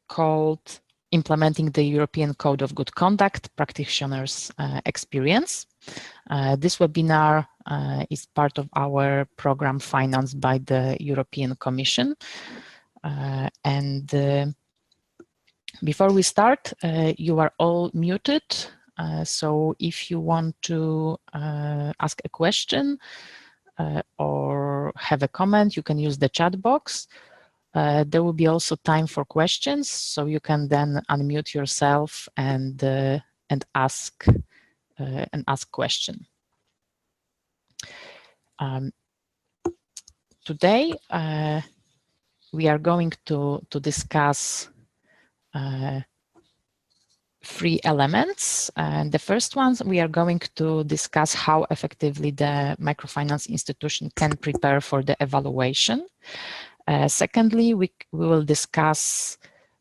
called Implementing the European Code of Good Conduct Practitioners Experience. This webinar is part of our program financed by the European Commission. Before we start, you are all muted. So if you want to ask a question or have a comment, you can use the chat box. There will be also time for questions, so you can then unmute yourself and ask question. Today we are going to discuss 3 elements, and the first ones we are going to discuss how effectively the microfinance institution can prepare for the evaluation. Secondly, we will discuss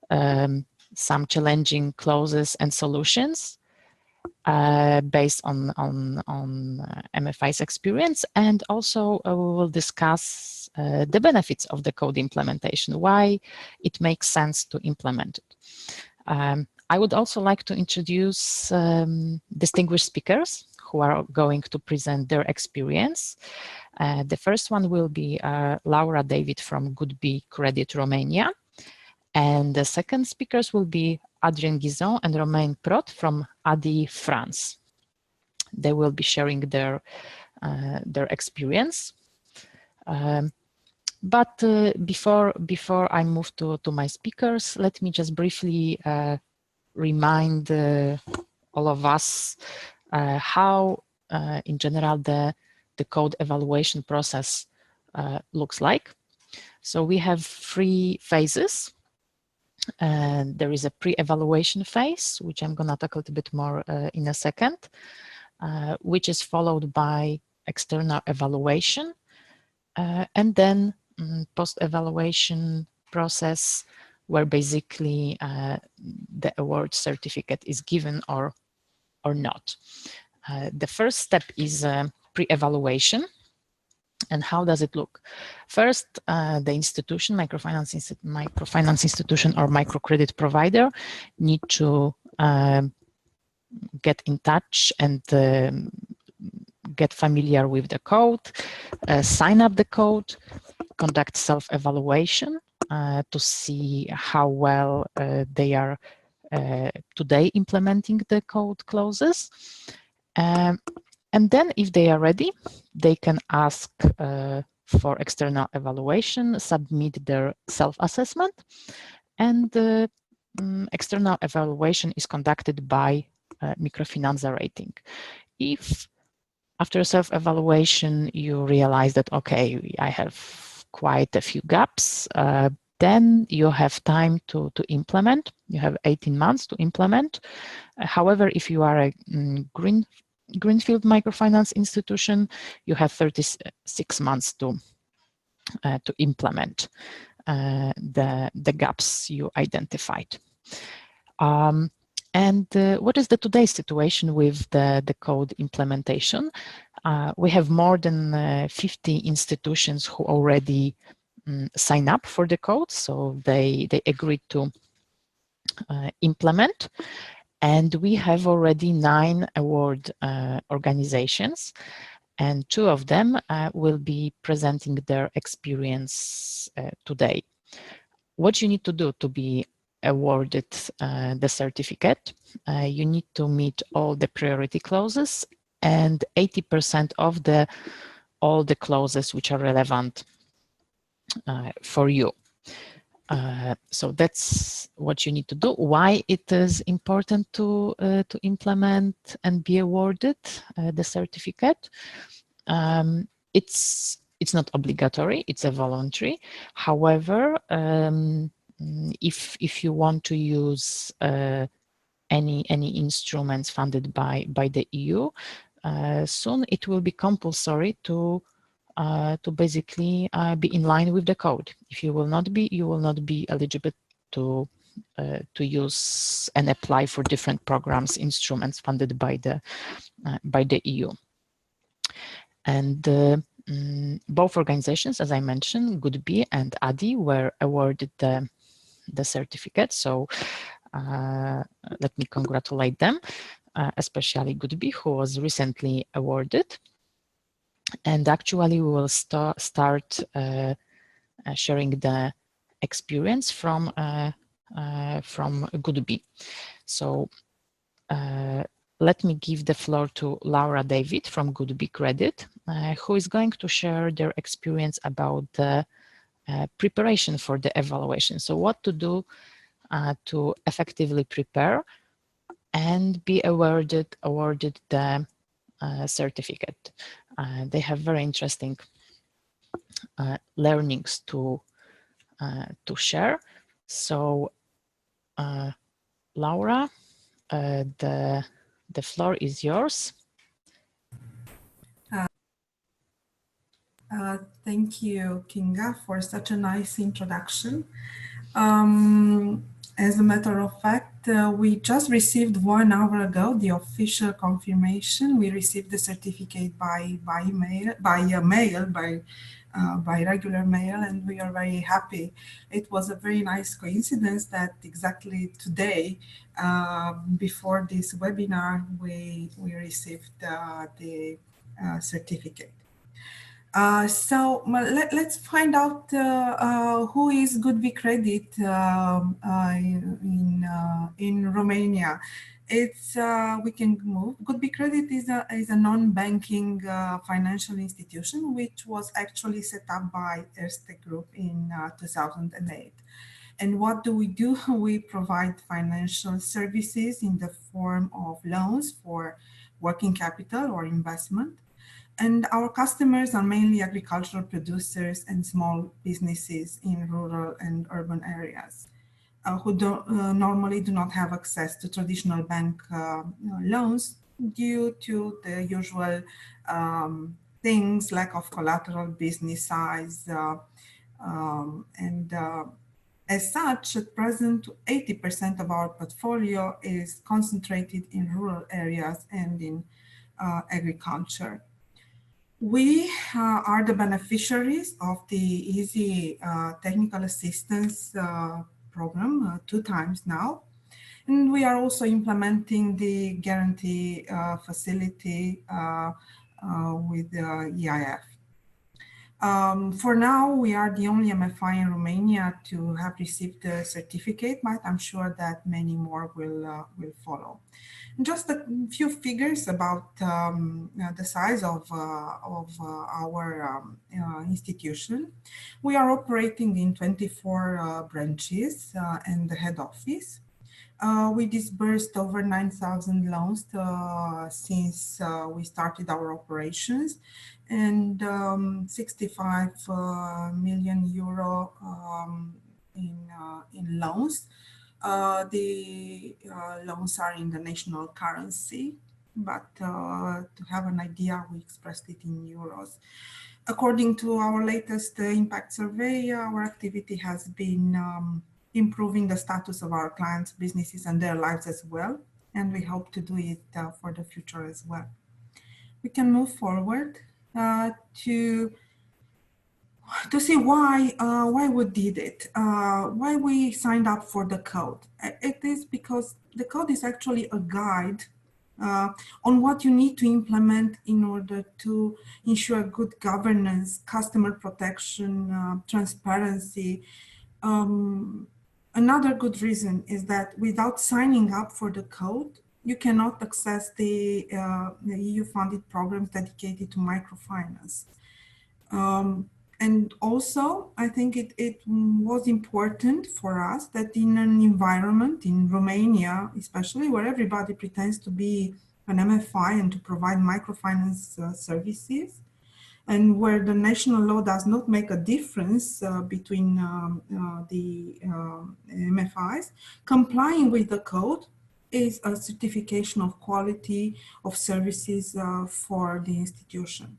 some challenging clauses and solutions based on MFI's experience, and also we will discuss the benefits of the code implementation, why it makes sense to implement it. I would also like to introduce distinguished speakers who are going to present their experience. The first one will be Laura David from good.bee Credit Romania. And the second speakers will be Adrien Guizon and Romain Prot from Addy, France. They will be sharing their experience. But before I move to my speakers, let me just briefly remind all of us how, in general, the code evaluation process looks like. So we have 3 phases. And there is a pre-evaluation phase, which I'm going to talk a little bit more in a second, which is followed by external evaluation, and then post-evaluation process, where basically the award certificate is given or not. The first step is pre-evaluation. And how does it look? First, the institution, microfinance institution or microcredit provider, need to get in touch and get familiar with the code, sign up the code, conduct self-evaluation to see how well they are today implementing the code clauses. And then if they are ready, they can ask for external evaluation, submit their self-assessment, and external evaluation is conducted by Microfinanza rating. If after self-evaluation you realize that, okay, I have quite a few gaps, then you have time to implement. You have 18 months to implement. However, if you are a greenfield microfinance institution, you have 36 months to implement the gaps you identified. And what is the today's situation with the code implementation? We have more than 50 institutions who already sign up for the code, so they agreed to implement. And we have already 9 award organizations, and 2 of them will be presenting their experience today. What you need to do to be awarded the certificate, you need to meet all the priority clauses and 80% of all the clauses which are relevant for you. So that's what you need to do. Why it is important to implement and be awarded the certificate? It's not obligatory; it's a voluntary. However, if you want to use any instruments funded by the EU, soon it will be compulsory to basically be in line with the code. If you will not be, you will not be eligible to use and apply for different programs, instruments funded by the EU. And both organizations, as I mentioned, good.bee and Addy, were awarded the the certificate. So let me congratulate them, especially good.bee, who was recently awarded. And actually, we will start sharing the experience from good.bee. So let me give the floor to Laura David from good.bee Credit, who is going to share their experience about the preparation for the evaluation. So what to do to effectively prepare and be awarded the certificate. They have very interesting learnings to share. So Laura, the floor is yours. Thank you, Kinga, for such a nice introduction. As a matter of fact, we just received 1 hour ago the official confirmation. We received the certificate by regular mail, and we are very happy. It was a very nice coincidence that exactly today, before this webinar, we received the certificate. Let's find out who is good.bee Credit in Romania. It's we can move. good.bee Credit is a non-banking financial institution which was actually set up by Erste Group in 2008. And what do? We provide financial services in the form of loans for working capital or investment. And our customers are mainly agricultural producers and small businesses in rural and urban areas who normally do not have access to traditional bank loans due to the usual things, lack of collateral, business size, and as such, at present, 80% of our portfolio is concentrated in rural areas and in agriculture. We are the beneficiaries of the Easy Technical Assistance program 2 times now. And we are also implementing the guarantee facility with the EIF. For now, we are the only MFI in Romania to have received the certificate, but I'm sure that many more will follow. Just a few figures about the size of our institution. We are operating in 24 branches and the head office. We disbursed over 9,000 loans since we started our operations, and 65 million euro in loans. The loans are in the national currency, but to have an idea, we expressed it in euros. According to our latest impact survey, our activity has been improving the status of our clients' businesses and their lives as well, and we hope to do it for the future as well. We can move forward to see why we did it, why we signed up for the code. It is because the code is actually a guide on what you need to implement in order to ensure good governance, customer protection, transparency. Another good reason is that without signing up for the code, you cannot access the EU-funded programs dedicated to microfinance. And also, I think it was important for us that in an environment in Romania, especially where everybody pretends to be an MFI and to provide microfinance services, and where the national law does not make a difference between the MFIs, complying with the code is a certification of quality of services for the institution.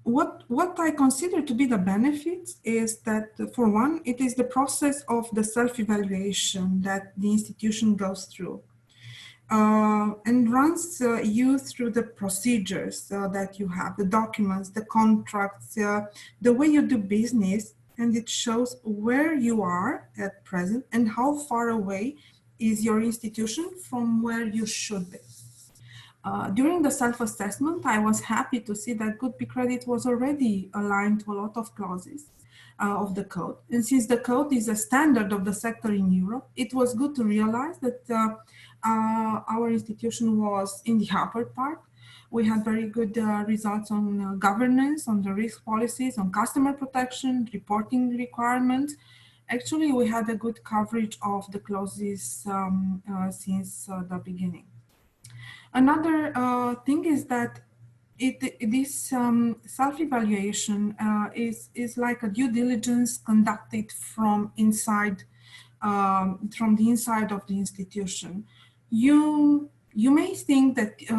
What I consider to be the benefits is that, for one, it is the process of the self-evaluation that the institution goes through and runs you through the procedures that you have, the documents, the contracts, the way you do business and it shows where you are at present and how far away is your institution from where you should be. During the self-assessment, I was happy to see that good.bee credit was already aligned to a lot of clauses of the code. And since the code is a standard of the sector in Europe, it was good to realize that our institution was in the upper part. We had very good results on governance, on the risk policies, on customer protection, reporting requirements. Actually, we had a good coverage of the clauses since the beginning. Another thing is that this self-evaluation is like a due diligence conducted from inside, from the inside of the institution. You may think that the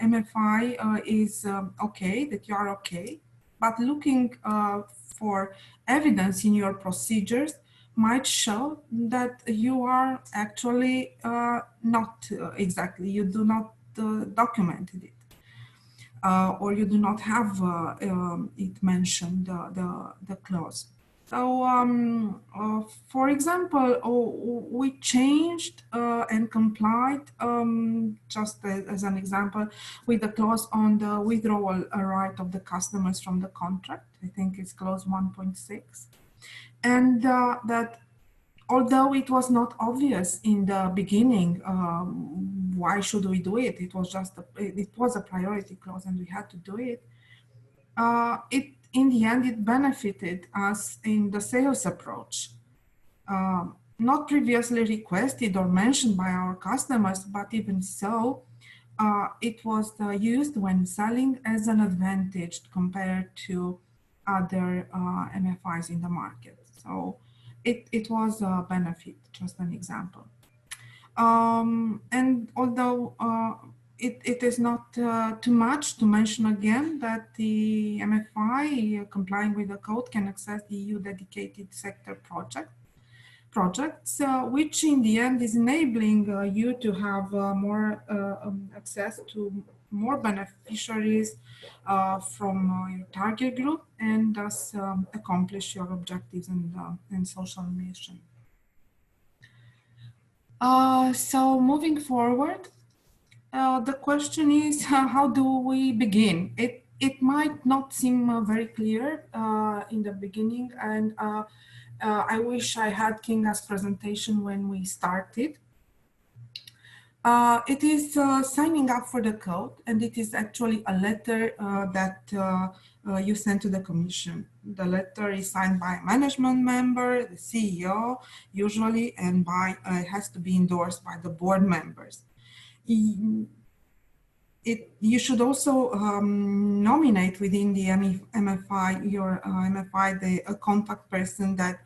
MFI is okay, that you are okay, but looking for evidence in your procedures might show that you are actually not exactly, you do not document it. Or you do not have it mentioned, the clause. So, for example, we changed and complied, just as an example, with the clause on the withdrawal right of the customers from the contract. I think it's clause 1.6. And that although it was not obvious in the beginning, why should we do it? It was just it was a priority clause, and we had to do it. In the end, it benefited us in the sales approach. Not previously requested or mentioned by our customers, but even so, it was used when selling as an advantage compared to other MFIs in the market. So it was a benefit, just an example. And although it is not too much to mention again that the MFI complying with the code can access the EU dedicated sector projects, which in the end is enabling you to have more access to more beneficiaries from your target group, and thus accomplish your objectives and social mission. So moving forward, the question is, how do we begin? It might not seem very clear in the beginning, and I wish I had Kinga's presentation when we started. It is signing up for the code, and it is actually a letter that you send to the commission. The letter is signed by a management member, the CEO, usually, and it has to be endorsed by the board members. You should also nominate within the MFI, your MFI, a contact person that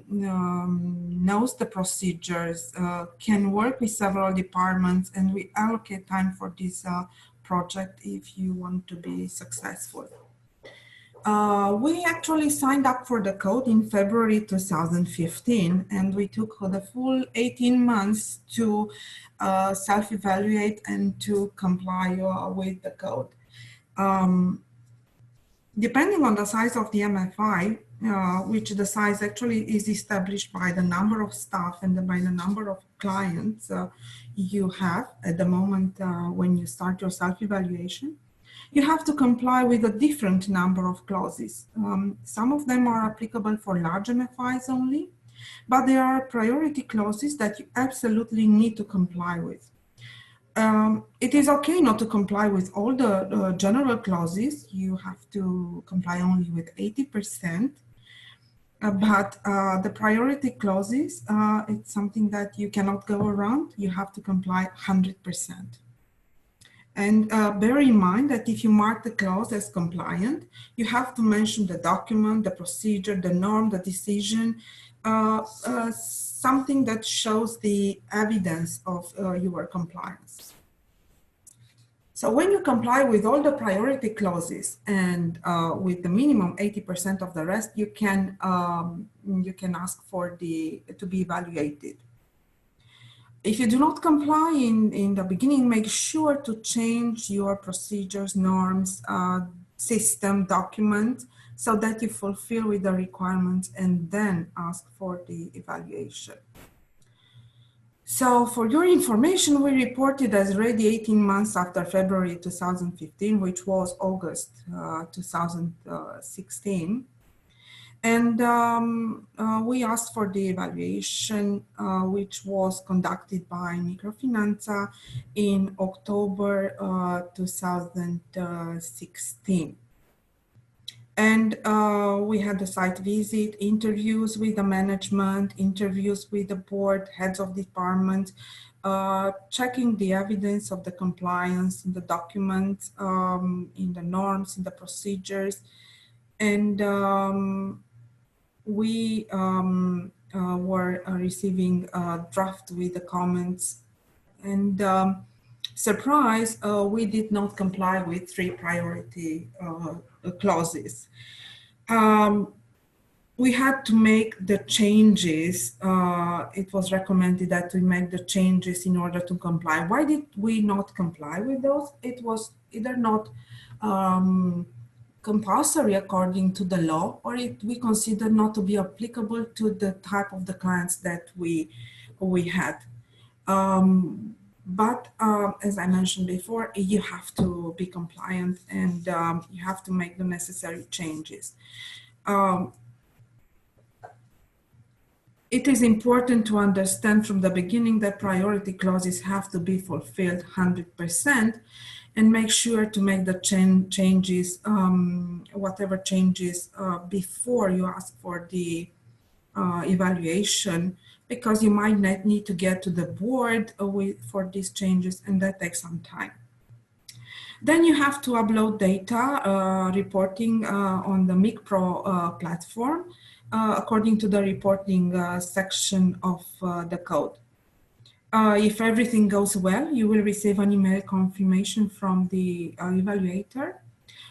knows the procedures, can work with several departments, and we allocate time for this project if you want to be successful. We actually signed up for the code in February 2015, and we took the full 18 months to self-evaluate and to comply with the code. Depending on the size of the MFI, which the size actually is established by the number of staff and by the number of clients you have at the moment when you start your self-evaluation, you have to comply with a different number of clauses. Some of them are applicable for large MFIs only, but there are priority clauses that you absolutely need to comply with. It is okay not to comply with all the general clauses. You have to comply only with 80%. But the priority clauses, it's something that you cannot go around. You have to comply 100%. And bear in mind that if you mark the clause as compliant, you have to mention the document, the procedure, the norm, the decision, something that shows the evidence of your compliance. So when you comply with all the priority clauses and with the minimum 80% of the rest, you can ask for to be evaluated. If you do not comply in the beginning, make sure to change your procedures, norms, system document so that you fulfill with the requirements and then ask for the evaluation. So for your information, we reported as ready 18 months after February 2015, which was August 2016. And we asked for the evaluation, which was conducted by Microfinanța in October 2016. And we had a site visit, interviews with the management, interviews with the board, heads of department, checking the evidence of the compliance in the documents, in the norms, in the procedures. And we were receiving a draft with the comments. And surprise, we did not comply with 3 priority clauses. We had to make the changes. It was recommended that we make the changes in order to comply. Why did we not comply with those? It was either not compulsory according to the law, or we consider not to be applicable to the type of the clients that we had. But as I mentioned before, you have to be compliant and you have to make the necessary changes. It is important to understand from the beginning that priority clauses have to be fulfilled 100%, and make sure to make the changes, whatever changes, before you ask for the evaluation, because you might not need to get to the board for these changes, and that takes some time. Then you have to upload data reporting on the MicPro platform according to the reporting section of the code. If everything goes well, you will receive an email confirmation from the evaluator,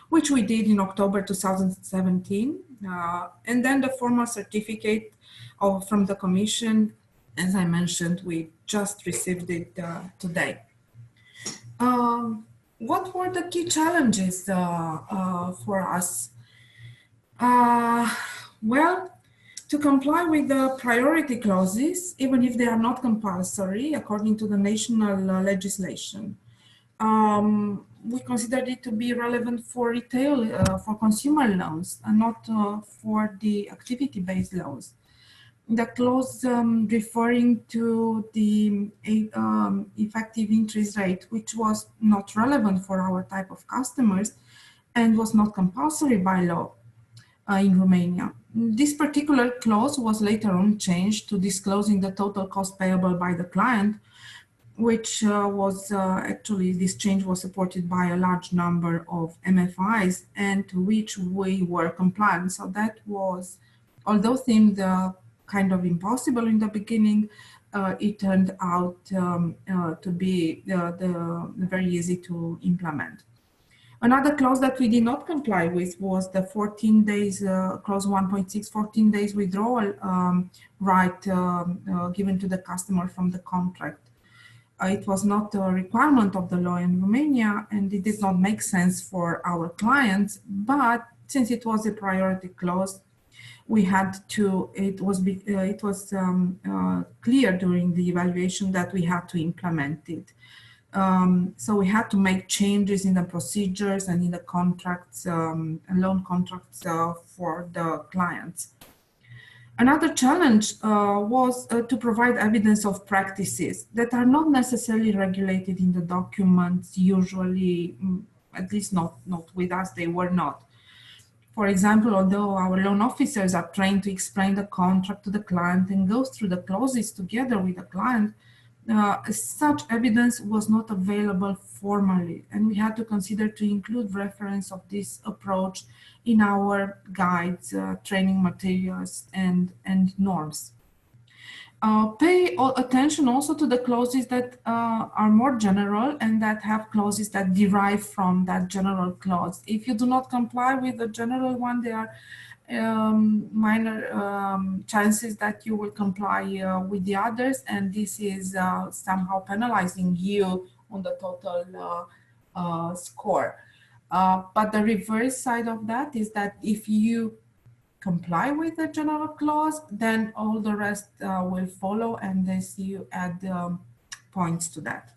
which we did in October 2017. And then the formal certificate from the commission, as I mentioned, we just received it today. What were the key challenges for us? Well, to comply with the priority clauses, even if they are not compulsory according to the national legislation, we considered it to be relevant for retail, for consumer loans, and not for the activity-based loans. The clause referring to the effective interest rate, which was not relevant for our type of customers and was not compulsory by law in Romania. This particular clause was later on changed to disclosing the total cost payable by the client, which was actually, this change was supported by a large number of MFIs, and to which we were compliant. So that was, although seemed kind of impossible in the beginning, it turned out to be very easy to implement. Another clause that we did not comply with was the 14 days, clause 1.6, 14 days withdrawal right given to the customer from the contract. It was not a requirement of the law in Romania, and it did not make sense for our clients, but since it was a priority clause, we had to, it was clear during the evaluation that we had to implement it. So we had to make changes in the procedures and in the contracts, loan contracts for the clients. Another challenge was to provide evidence of practices that are not necessarily regulated in the documents, usually, at least not with us, they were not. For example, although our loan officers are trained to explain the contract to the client and go through the clauses together with the client, such evidence was not available formally, and we had to consider to include reference of this approach in our guides, training materials, and norms. Pay attention also to the clauses that are more general and that have clauses that derive from that general clause. If you do not comply with the general one, there are minor chances that you will comply with the others, and this is somehow penalizing you on the total score. But the reverse side of that is that if you comply with the general clause, then all the rest will follow, and this you add points to that.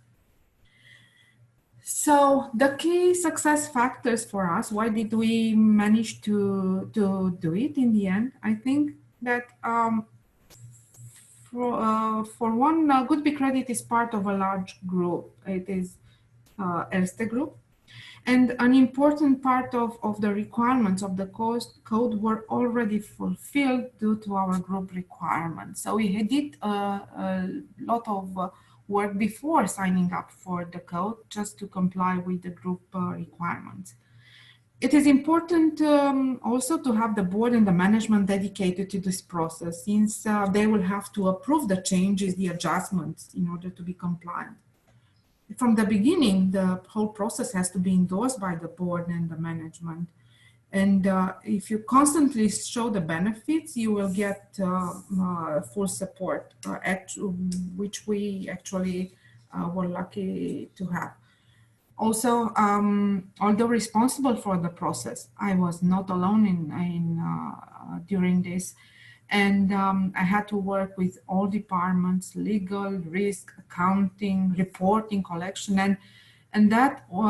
So the key success factors for us, why did we manage to do it in the end? I think that for one, good.bee Credit is part of a large group. It is Erste Group. And an important part of the requirements of the code were already fulfilled due to our group requirements. So we did a lot of work before signing up for the code just to comply with the group requirements. It is important also to have the board and the management dedicated to this process, since they will have to approve the changes, the adjustments in order to be compliant. From the beginning, the whole process has to be endorsed by the board and the management. And if you constantly show the benefits, you will get full support, which we actually were lucky to have. Also, although responsible for the process, I was not alone during this. And I had to work with all departments: legal, risk, accounting, reporting, collection, and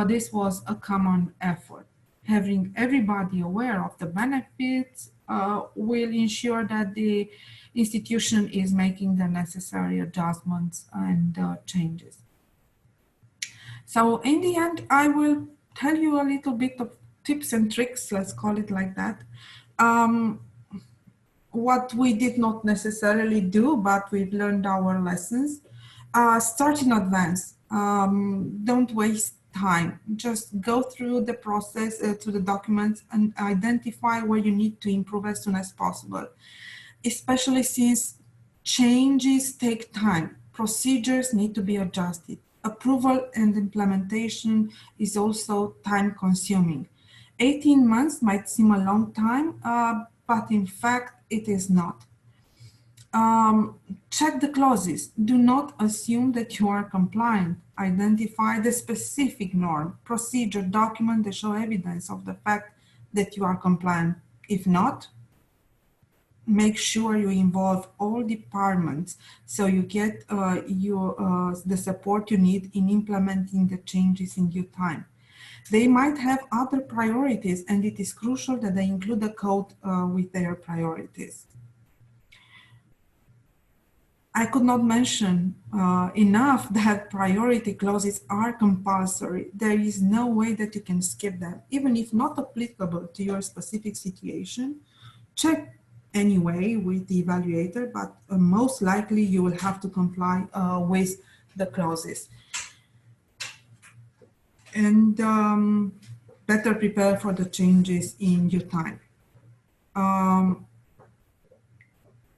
this was a common effort. Having everybody aware of the benefits will ensure that the institution is making the necessary adjustments and changes. So in the end, I will tell you a little bit of tips and tricks, let's call it like that. What we did not necessarily do, but we've learned our lessons. Start in advance. Don't waste time. Just go through the process, through the documents, and identify where you need to improve as soon as possible, especially since changes take time. Procedures need to be adjusted. Approval and implementation is also time consuming. 18 months might seem a long time, but in fact, it is not. Check the clauses. Do not assume that you are compliant. Identify the specific norm, procedure, document that show evidence of the fact that you are compliant. If not, make sure you involve all departments so you get the support you need in implementing the changes in due time. They might have other priorities, and it is crucial that they include the code with their priorities. I could not mention enough that priority clauses are compulsory. There is no way that you can skip them. Even if not applicable to your specific situation, check anyway with the evaluator, but most likely you will have to comply with the clauses. And better prepare for the changes in due time.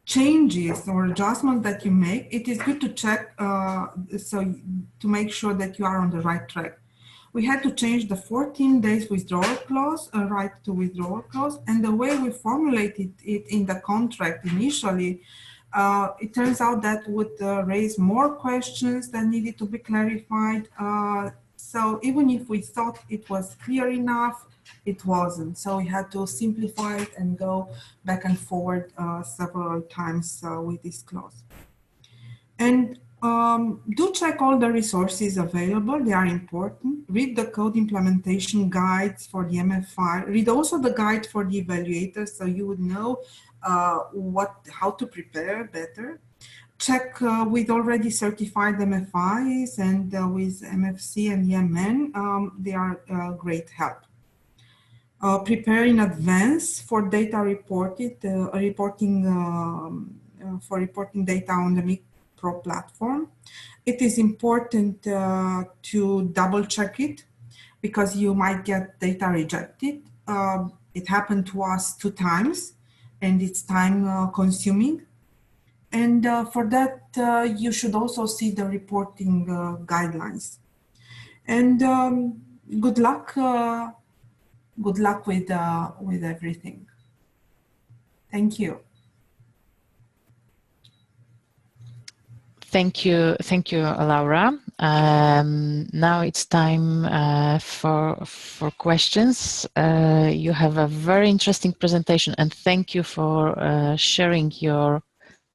Changes or adjustments that you make, it is good to check to make sure that you are on the right track. We had to change the 14 days withdrawal clause, a right to withdrawal clause, and the way we formulated it in the contract initially, it turns out that would raise more questions that needed to be clarified. So even if we thought it was clear enough, it wasn't. So we had to simplify it and go back and forward several times with this clause. And do check all the resources available. They are important. Read the code implementation guides for the MFI. Read also the guide for the evaluator so you would know how to prepare better. Check with already certified MFIs and with MFC and EMN. They are great help. Prepare in advance for data reporting data on the MIC Pro platform. It is important to double check it because you might get data rejected. It happened to us 2 times and it's time consuming. And for that, you should also see the reporting guidelines. And good luck with everything. Thank you. Thank you, Laura. Now it's time for questions. You have a very interesting presentation, and thank you for sharing your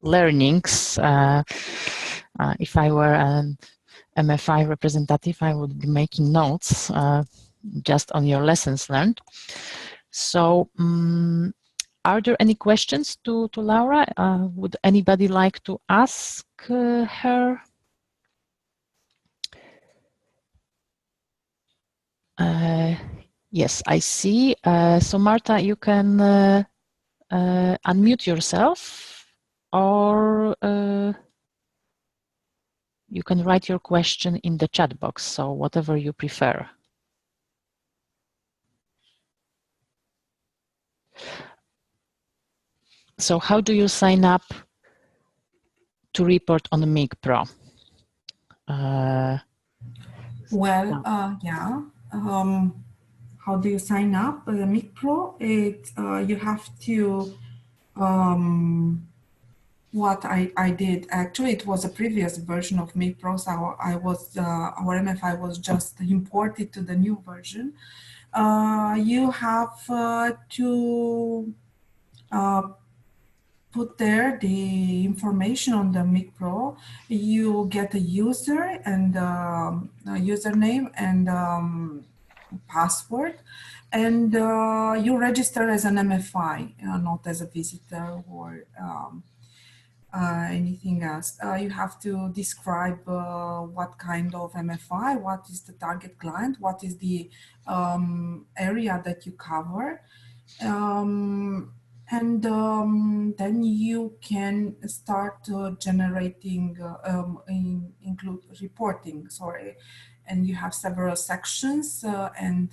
learnings. If I were an MFI representative, I would be making notes just on your lessons learned. So, are there any questions to Laura? Would anybody like to ask her? Yes, I see. So Marta, you can unmute yourself, or you can write your question in the chat box, so whatever you prefer. So how do you sign up to report on the MIG Pro? Yeah. How do you sign up? The MIG Pro, you have to, what I did, actually it was a previous version of MIG Pro, so our MFI was just imported to the new version. You have to put there the information on the MIG Pro. You get a user and a username and password, and you register as an MFI, not as a visitor or anything else. You have to describe what kind of MFI, what is the target client, what is the area that you cover. Then you can start generating, include reporting, sorry. And you have several sections and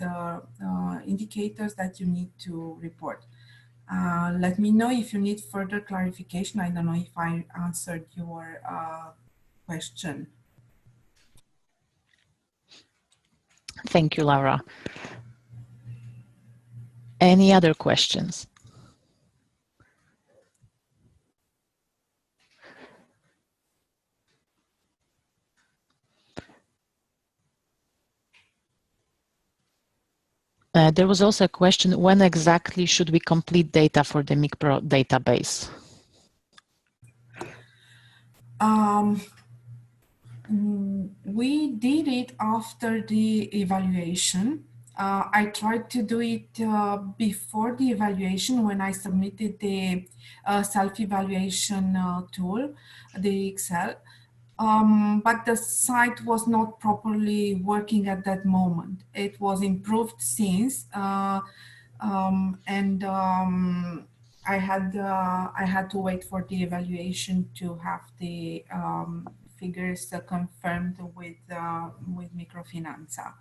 indicators that you need to report. Let me know if you need further clarification. I don't know if I answered your question. Thank you, Laura. Any other questions? There was also a question, when exactly should we complete data for the MIG Pro database? We did it after the evaluation. I tried to do it before the evaluation when I submitted the self-evaluation tool, the Excel. But the site was not properly working at that moment. It was improved since, I had to wait for the evaluation to have the figures confirmed with Microfinanza.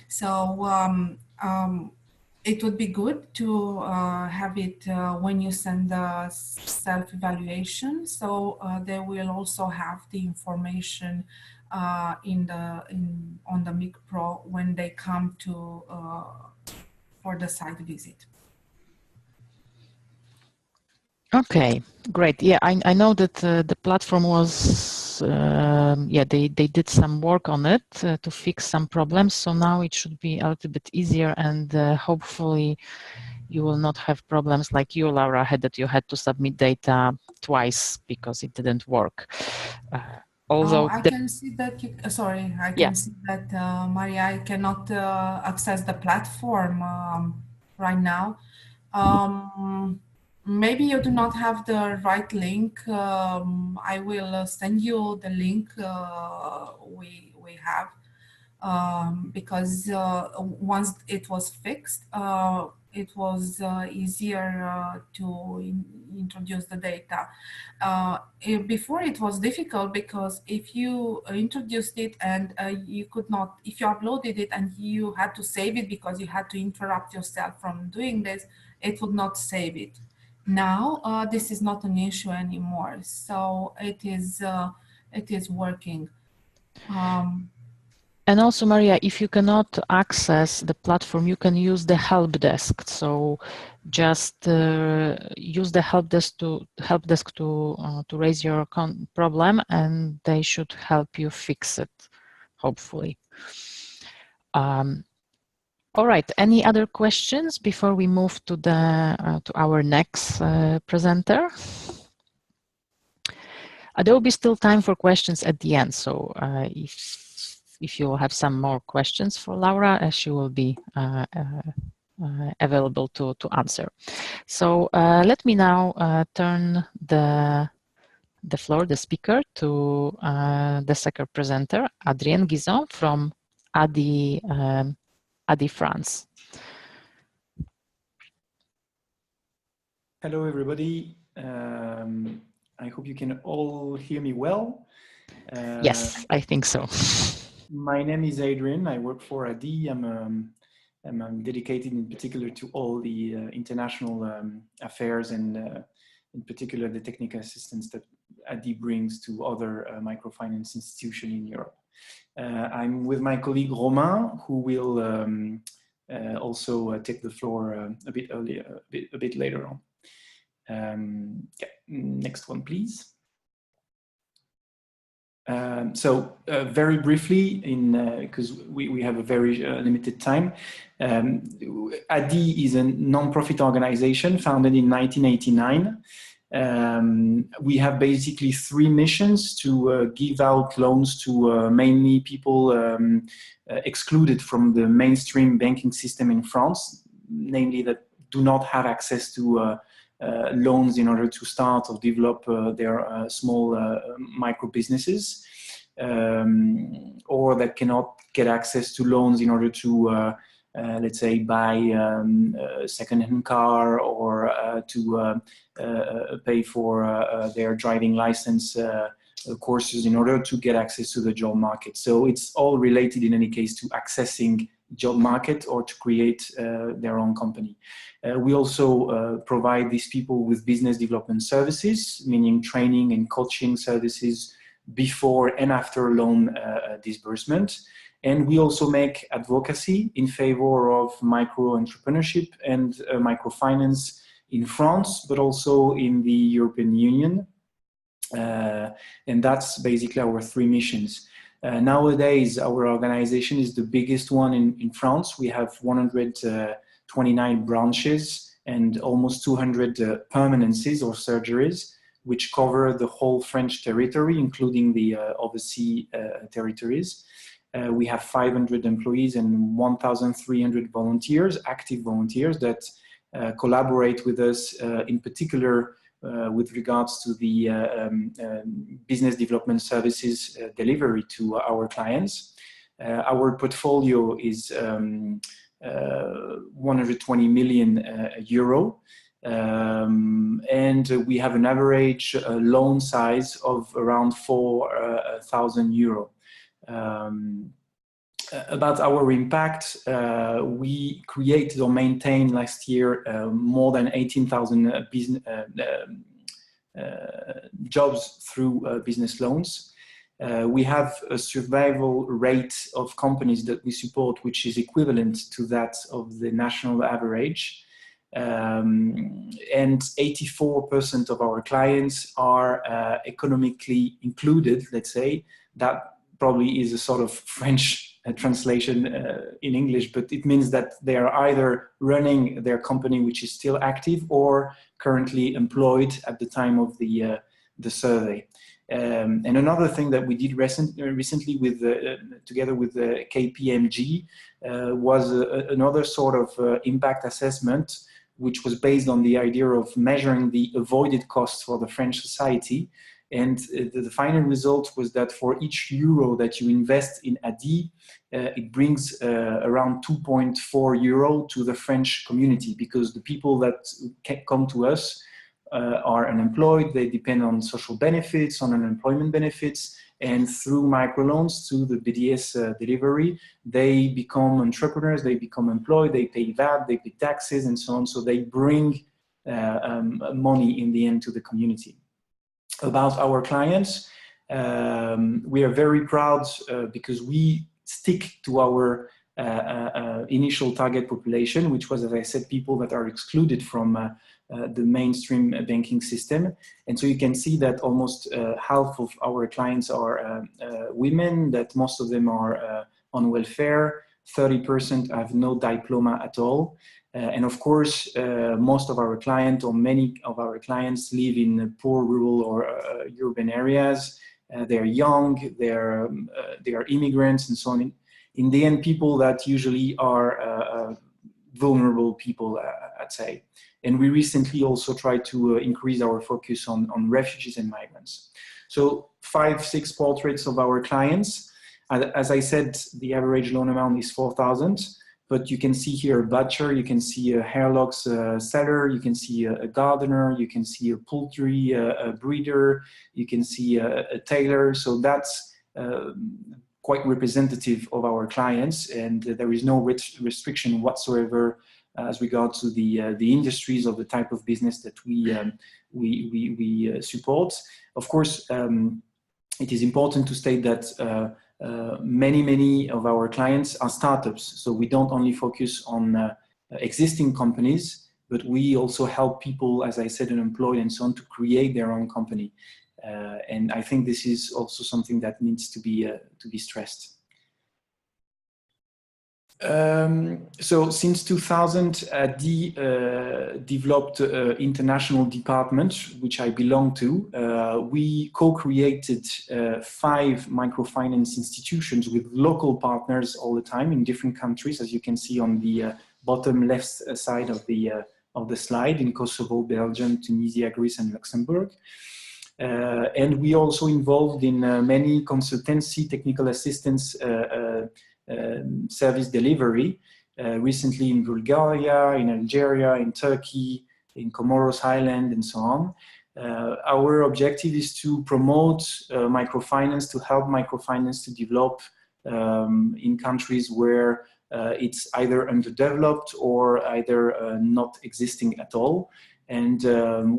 So it would be good to have it when you send the self-evaluation. So they will also have the information on the MIG Pro when they come to for the site visit. Okay, great. Yeah, I know that the platform was, they did some work on it to fix some problems. So now it should be a little bit easier, and hopefully you will not have problems like you, Laura, had, that you had to submit data twice because it didn't work. Although I can see that you, sorry, I can see that Maria, I cannot access the platform right now. Maybe you do not have the right link. I will send you the link we have, because once it was fixed, it was easier to introduce the data. Before it was difficult because if you introduced it and you could not, if you uploaded it and you had to save it because you had to interrupt yourself from doing this, it would not save it. Now this is not an issue anymore, so it is working. And also, Maria, if you cannot access the platform, you can use the help desk. So just use the help desk to raise your problem, and they should help you fix it, hopefully. All right. Any other questions before we move to the to our next presenter? There will be still time for questions at the end. So if you have some more questions for Laura, she will be available to answer. So let me now turn the floor, the speaker, to the second presenter, Adrien Guizon from Addy, Addy France. Hello, everybody. I hope you can all hear me well. Yes, I think so. My name is Adrien. I work for Adie. I'm dedicated in particular to all the international affairs and in particular the technical assistance that Adie brings to other microfinance institutions in Europe. I'm with my colleague Romain, who will also take the floor a bit earlier, a bit later on. Yeah, next one, please. So very briefly, because we have a very limited time, Addy is a non-profit organization founded in 1989. We have basically three missions: to give out loans to mainly people excluded from the mainstream banking system in France, namely that do not have access to loans in order to start or develop their small micro businesses, or that cannot get access to loans in order to let's say buy a second-hand car or to pay for their driving license courses in order to get access to the job market. So it's all related in any case to accessing job market or to create their own company. We also provide these people with business development services, meaning training and coaching services before and after loan disbursement. And we also make advocacy in favor of micro entrepreneurship and microfinance in France, but also in the European Union. And that's basically our three missions. Nowadays, our organization is the biggest one in France. We have 129 branches and almost 200 permanencies or surgeries, which cover the whole French territory, including the overseas territories. We have 500 employees and 1,300 volunteers, active volunteers that collaborate with us in particular with regards to the business development services delivery to our clients. Our portfolio is 120 million euro, and we have an average loan size of around 4,000 euro. About our impact, we created or maintained last year more than 18,000 jobs through business loans. We have a survival rate of companies that we support, which is equivalent to that of the national average. And 84% of our clients are economically included, let's say. That probably is a sort of French translation in English, but it means that they are either running their company, which is still active, or currently employed at the time of the survey. And another thing that we did recently with together with the KPMG was another sort of impact assessment, which was based on the idea of measuring the avoided costs for the French society. And the final result was that for each euro that you invest in Adie, it brings around 2.4 euro to the French community, because the people that come to us are unemployed, they depend on social benefits, on unemployment benefits, and through microloans to the BDS delivery, they become entrepreneurs, they become employed, they pay VAT, they pay taxes, and so on. So they bring money in the end to the community. About our clients, we are very proud because we stick to our initial target population, which was, as I said, people that are excluded from the mainstream banking system. And so you can see that almost half of our clients are women, that most of them are on welfare, 30% have no diploma at all. And of course, most of our clients, or many of our clients, live in poor rural or urban areas. They're young, they are immigrants and so on. In the end, people that usually are vulnerable people, I'd say. And we recently also tried to increase our focus on refugees and migrants. So 5-6 portraits of our clients. As I said, the average loan amount is 4,000, but you can see here a butcher, you can see a hairlocks seller, you can see a gardener, you can see a poultry a breeder, you can see a tailor. So that's quite representative of our clients, and there is no restriction whatsoever as regards to the industries or the type of business that we support. Of course, it is important to state that many of our clients are startups, so we don't only focus on existing companies, but we also help people, as I said, unemployed and so on, to create their own company. And I think this is also something that needs to be stressed. So since 2000, Adie developed an international department, which I belong to. We co-created 5 microfinance institutions with local partners all the time in different countries, as you can see on the bottom left side of the slide, in Kosovo, Belgium, Tunisia, Greece, and Luxembourg. And we also involved in many consultancy, technical assistance service delivery, recently in Bulgaria, in Algeria, in Turkey, in Comoros Island, and so on. Our objective is to promote microfinance, to help microfinance to develop in countries where it's either underdeveloped or either not existing at all. And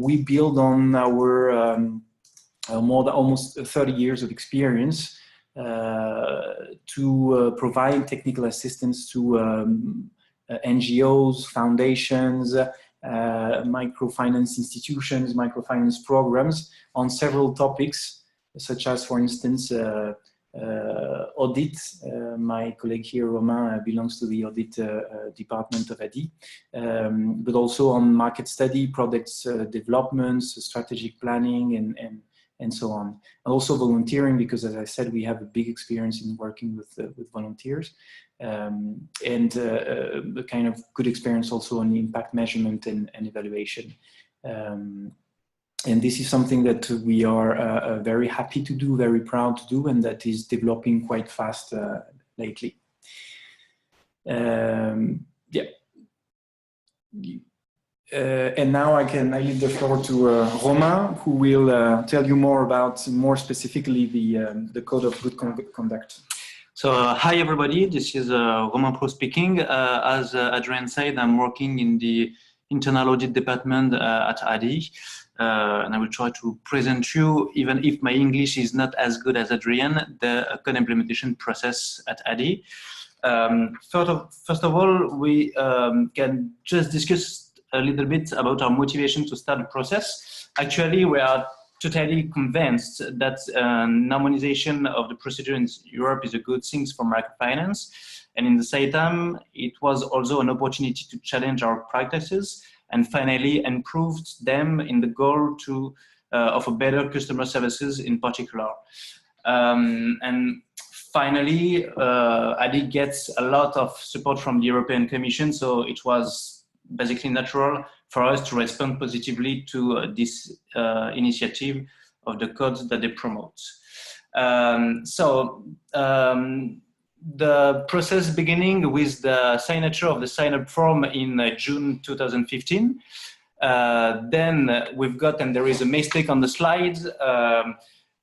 we build on our more than almost 30 years of experience to provide technical assistance to NGOs, foundations, microfinance institutions, microfinance programs on several topics, such as, for instance, audit. My colleague here, Romain, belongs to the audit department of Addy, but also on market study, products developments, strategic planning, and so on. And also volunteering, because as I said, we have a big experience in working with volunteers, and a kind of good experience also on impact measurement and evaluation. And this is something that we are very happy to do, very proud to do, and that is developing quite fast lately. Yeah. And now I leave the floor to Romain, who will tell you more about, more specifically, the Code of Good Conduct. So hi everybody, this is Romain Pro speaking. As Adrien said, I'm working in the internal audit department at Addy, and I will try to present you, even if my English is not as good as Adrien, the code implementation process at Addy. First of all, we can just discuss a little bit about our motivation to start the process. Actually, we are totally convinced that harmonization of the procedure in Europe is a good thing for microfinance. And in the same time, it was also an opportunity to challenge our practices and finally improved them in the goal to offer better customer services in particular. And finally, Addy gets a lot of support from the European Commission, so it was basically natural for us to respond positively to this initiative of the codes that they promote. The process beginning with the signature of the sign-up form in June 2015. Then we've got, and there is a mistake on the slides,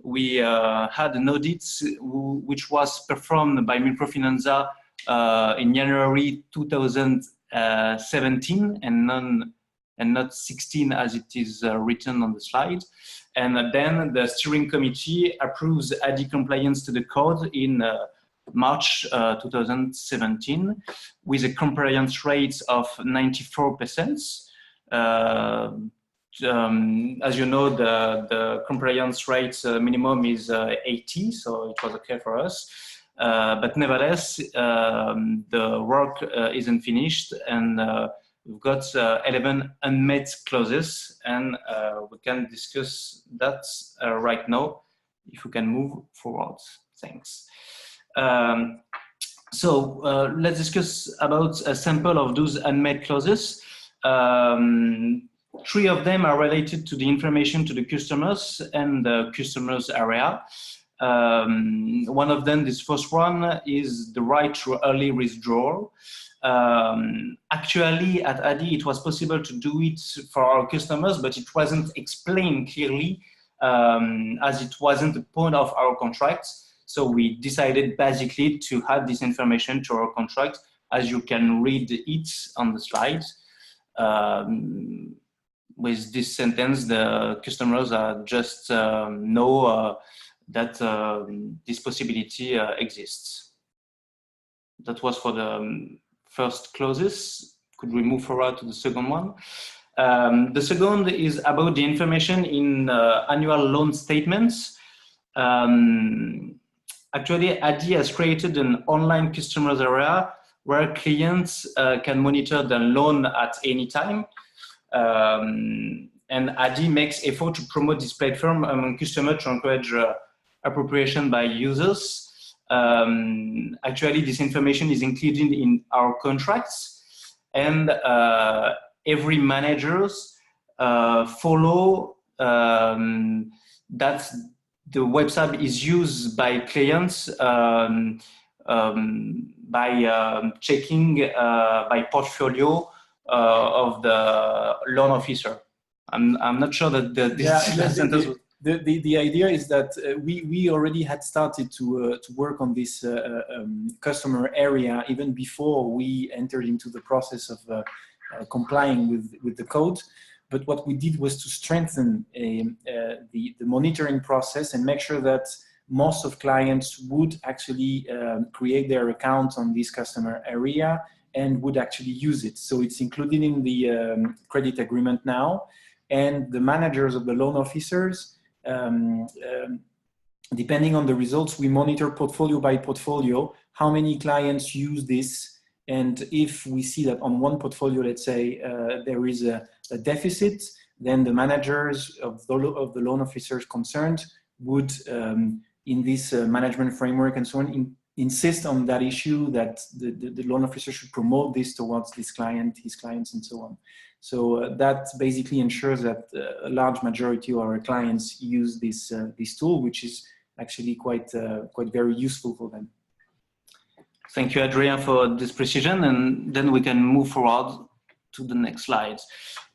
we had an audit which was performed by Microfinanza in January 2017 and not 16 as it is written on the slide. And then the steering committee approves Addy compliance to the code in March 2017, with a compliance rate of 94%. As you know, the compliance rate minimum is 80, so it was okay for us. But nevertheless, the work isn't finished, and we've got 11 unmet clauses, and we can discuss that right now. If we can move forward, thanks. So let's discuss about a sample of those unmet clauses. 3 of them are related to the information to the customers and the customers area. One of them, this first one, is the right to early withdrawal. Actually, at Addy, it was possible to do it for our customers, but it wasn't explained clearly as it wasn't the point of our contract. So we decided basically to add this information to our contract, as you can read it on the slide. With this sentence, the customers just know that this possibility exists. That was for the first clauses. Could we move forward to the second one? The second is about the information in annual loan statements. Actually, Addy has created an online customers area where clients can monitor the loan at any time. And Addy makes effort to promote this platform among customers to encourage appropriation by users. Actually, this information is included in our contracts, and every managers follow that the website is used by clients by checking by portfolio of the loan officer. I'm not sure that this sentence was... The idea is that we already had started to work on this customer area even before we entered into the process of complying with the code. But what we did was to strengthen the monitoring process and make sure that most of clients would actually create their account on this customer area and would actually use it. So it's included in the credit agreement now, and the managers of the loan officers, depending on the results, we monitor portfolio by portfolio how many clients use this, and if we see that on one portfolio, let's say there is a deficit, then the managers of the loan officers concerned would, in this management framework and so on, insist on that issue, that the loan officer should promote this towards this client, his clients, and so on. So that basically ensures that a large majority of our clients use this tool, which is actually quite very useful for them. Thank you, Adrien, for this precision, and then we can move forward to the next slide.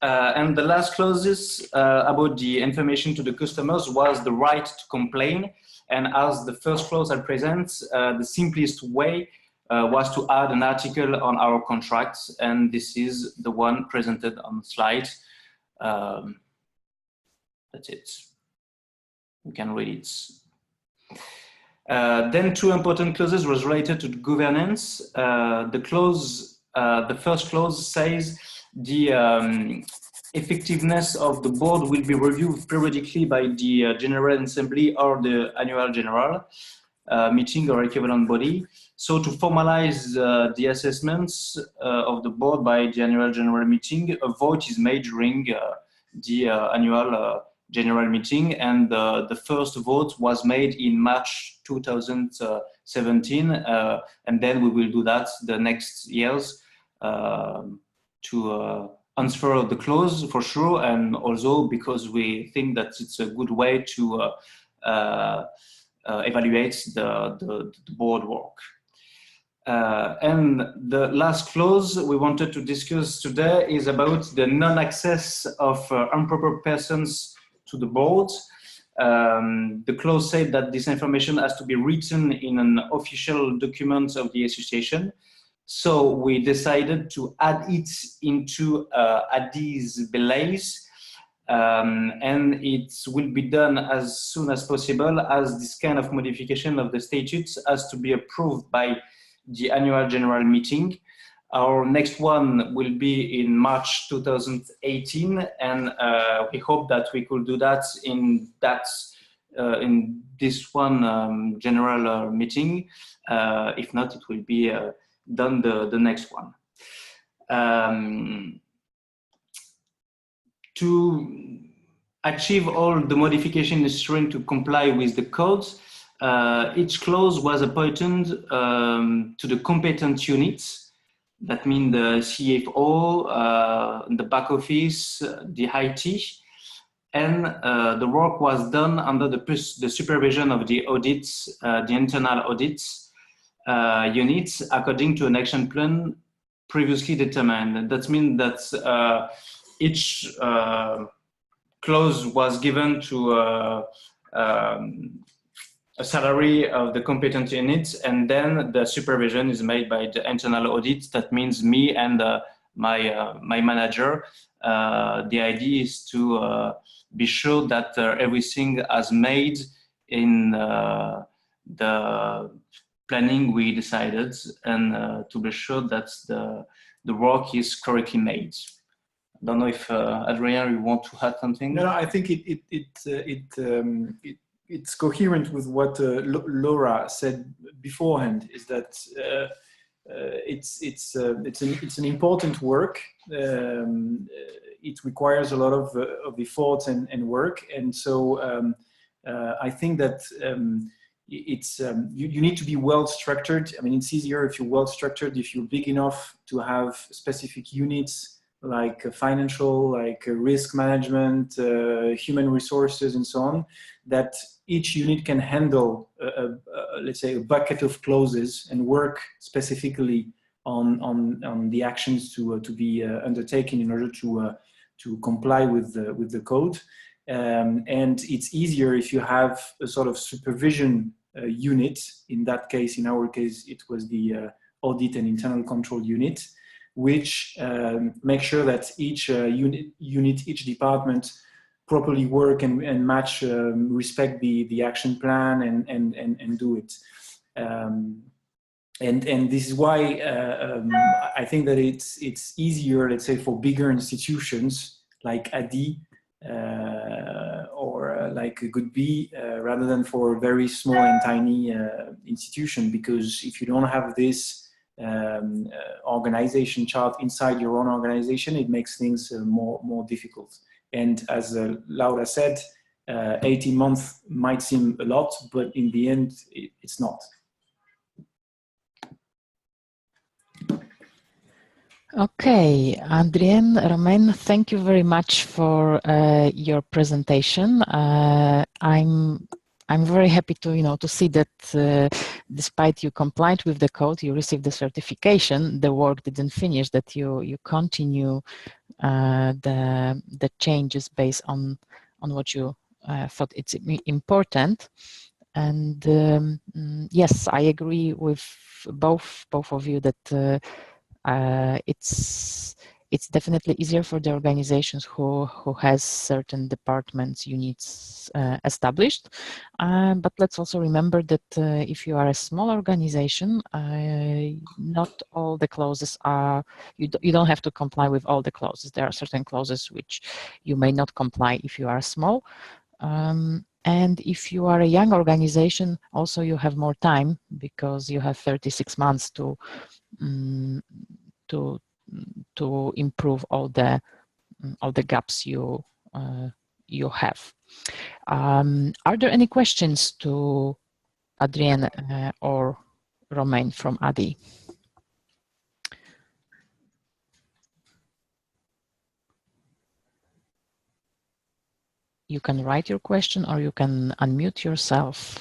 And the last clauses about the information to the customers was the right to complain. And as the first clause I present, the simplest way was to add an article on our contracts, and this is the one presented on the slide. That's it. You can read it. Then 2 important clauses was related to the governance. The first clause says the effectiveness of the board will be reviewed periodically by the General Assembly or the Annual General Meeting or equivalent body. So to formalize the assessments of the board by the Annual General Meeting, a vote is made during the Annual General Meeting, and the first vote was made in March 2017, and then we will do that the next years to answer the clause for sure, and also because we think that it's a good way to evaluate the board work. And the last clause we wanted to discuss today is about the non-access of improper persons to the board. The clause said that this information has to be written in an official document of the association. So we decided to add it into Addy's belays. and it will be done as soon as possible, as this kind of modification of the statutes has to be approved by the annual general meeting. Our next one will be in March 2018, and we hope that we could do that in this one general meeting. If not, it will be done the next one. To achieve all the modification necessary to comply with the codes, each clause was appointed to the competent units. That means the CFO, the back office, the IT, and the work was done under the supervision of the audits, the internal audits units, according to an action plan previously determined. That means that each clause was given to a salary of the competent units, and then the supervision is made by the internal audit. That means me and my manager. The idea is to be sure that everything is made in the planning we decided, and to be sure that the work is correctly made. I don't know if Adrien, you want to add something? No, I think it's coherent with what Laura said beforehand. Is that it's an important work. It requires a lot of effort and work, and so I think that you need to be well structured. I mean, it's easier if you're well structured, if you're big enough to have specific units like financial, like risk management, human resources, and so on, that each unit can handle, let's say, a bucket of clauses and work specifically on the actions to be undertaken in order to comply with the code. And it's easier if you have a sort of supervision unit. In that case, in our case, it was the audit and internal control unit, which make sure that each unit, each department properly work and match, respect the action plan and do it. And this is why I think that it's easier, let's say, for bigger institutions like Addy or like good.bee, rather than for a very small and tiny institution, because if you don't have this organization chart inside your own organization, it makes things more difficult. And as Laura said, 18 months might seem a lot, but in the end, it's not. Okay, Adrien, Romain, thank you very much for your presentation. I'm very happy to to see that despite you complied with the code, you received the certification. The work didn't finish. That you continue the changes based on what you thought it's important. And yes, I agree with both of you that it's definitely easier for the organizations who has certain departments, units established. But let's also remember that if you are a small organization, not all the clauses are, you don't have to comply with all the clauses. There are certain clauses which you may not comply if you are small. And if you are a young organization, also you have more time because you have 36 months to improve all the gaps you have. Are there any questions to Adrien or Romain from Addy? You can write your question or you can unmute yourself.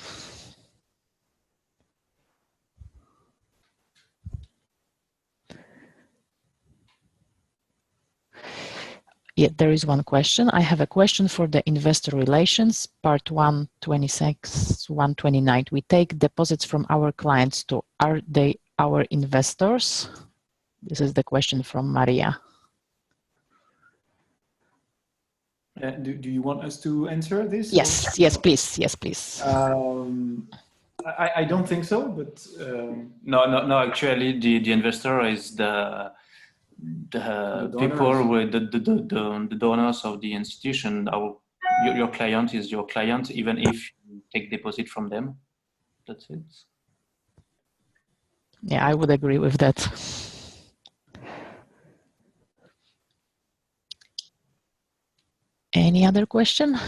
Yeah, there is one question. I have a question for the investor relations, part 126, 129. We take deposits from our clients to, are they our investors? This is the question from Maria. Do you want us to answer this? Yes, yes, please. Yes, please. I don't think so, but no. Actually, the investor is the people with the donors of the institution. Your client is your client, even if you take deposit from them. That's it. Yeah, I would agree with that. Any other question?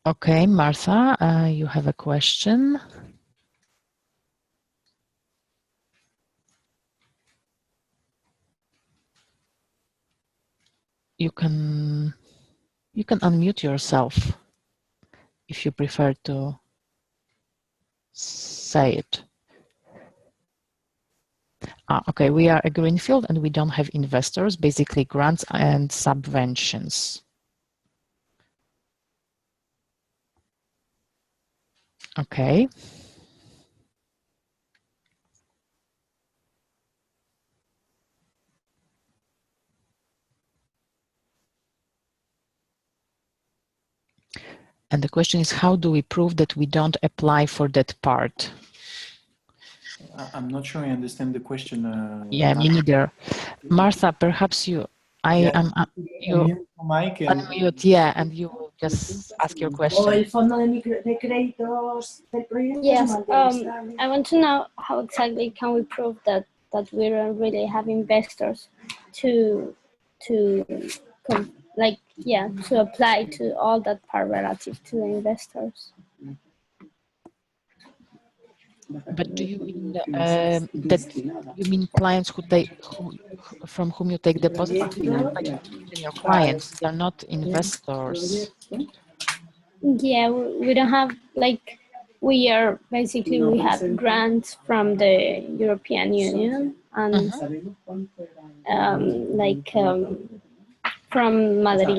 Okay, Martha, you have a question. You can unmute yourself if you prefer to say it. Okay, we are a greenfield and we don't have investors, basically grants and subventions. Okay. And the question is, how do we prove that we don't apply for that part? I'm not sure I understand the question. Yeah, me neither. Martha, perhaps you, you unmute, yeah, and you just ask your question. Yes, I want to know how exactly can we prove that we don't really have investors to apply to all that part relative to the investors. But do you mean that you mean clients from whom you take deposits? Like your clients, they're not investors. Yeah, we don't have like we have grants from the European Union and from Madrid